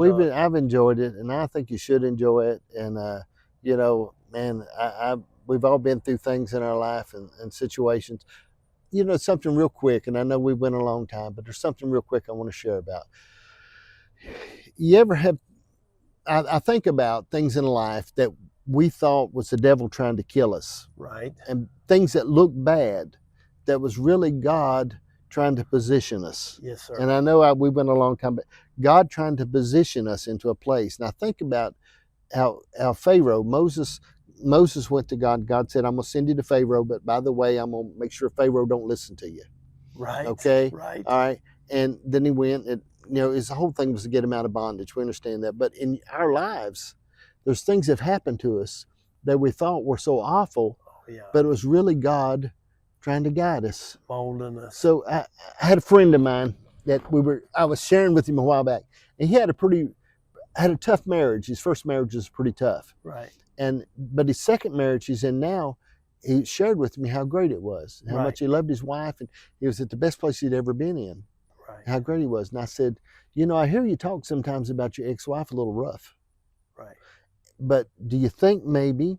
I've enjoyed it, and I think you should enjoy it. And you know, man, we've all been through things in our life and situations. You know, something real quick, and I know we went a long time, but there's something real quick I want to share about. You ever have? I think about things in life that we thought was the devil trying to kill us, Right. and things that looked bad, that was really God trying to position us. Yes, sir. And I know we went a long time, but God trying to position us into a place. Now think about how Pharaoh, Moses went to God. God said, I'm going to send you to Pharaoh, but by the way, I'm going to make sure Pharaoh don't listen to you. Right. Okay? Right. All right. And then he went, and you know, his whole thing was to get him out of bondage. We understand that. But in our lives, there's things that have happened to us that we thought were so awful, but it was really God trying to guide us, molding us. So I had a friend of mine that I was sharing with him a while back, and he had a tough marriage. His first marriage was pretty tough, right? But his second marriage he's in now, he shared with me how great it was, how much he loved his wife, and he was at the best place he'd ever been in. Right. How great he was. And I said, you know, I hear you talk sometimes about your ex-wife a little rough. Right. But do you think maybe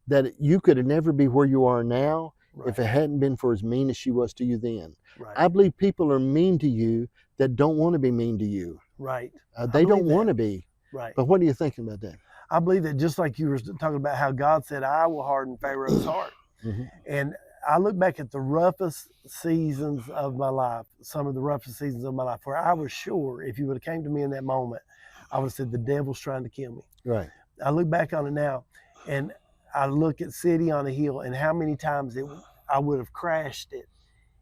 that you could never be where you are now if it hadn't been for as mean as she was to you then? Right. I believe people are mean to you that don't want to be mean to you. Right. They don't want to be. Right. But what are you thinking about that? I believe that just like you were talking about how God said, I will harden Pharaoh's heart. Mm-hmm. And I look back at the roughest seasons of my life, some of the roughest seasons of my life, where I was sure if you would have came to me in that moment, I would have said, the devil's trying to kill me. Right. I look back on it now, and I look at City on a Hill and how many times I would have crashed it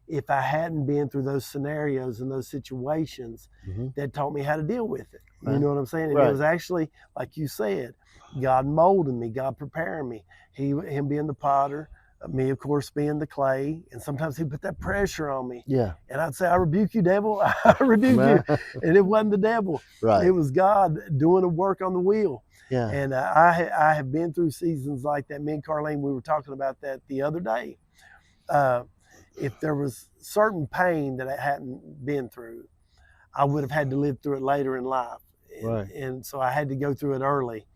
if I hadn't been through those scenarios and those situations that taught me how to deal with it. Right. You know what I'm saying? And it was actually, like you said, God molding me, God preparing me. Him being the potter, me, of course, being the clay. And sometimes he put that pressure on me. Yeah. And I'd say, I rebuke you, devil. I rebuke you. And it wasn't the devil. Right. It was God doing the work on the wheel. Yeah. And I have been through seasons like that. Me and Carlene, we were talking about that the other day. If there was certain pain that I hadn't been through, I would have had to live through it later in life. Right. And so I had to go through it early.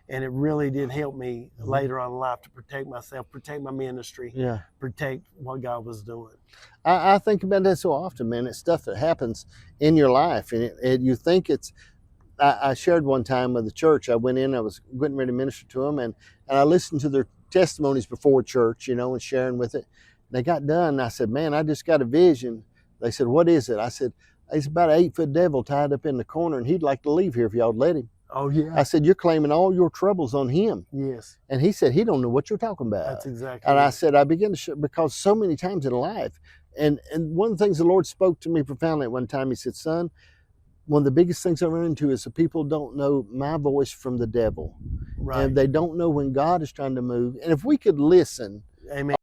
And it really did help me later on in life to protect myself, protect my ministry, protect what God was doing. I think about that so often, man. It's stuff that happens in your life. And you think it's, I shared one time with the church. I went in, I was getting ready to minister to them, and I listened to their testimonies before church, you know, and sharing with it. They got done, and I said, man, I just got a vision. They said, what is it? I said, it's about an 8-foot devil tied up in the corner, and he'd like to leave here if y'all let him. Oh, yeah. I said, you're claiming all your troubles on him. Yes. And he said, he don't know what you're talking about. That's exactly And right. I said, I began to share, because so many times in life, and one of the things the Lord spoke to me profoundly at one time, he said, son, one of the biggest things I run into is the people don't know my voice from the devil. Right. And they don't know when God is trying to move. And if we could listen. Amen.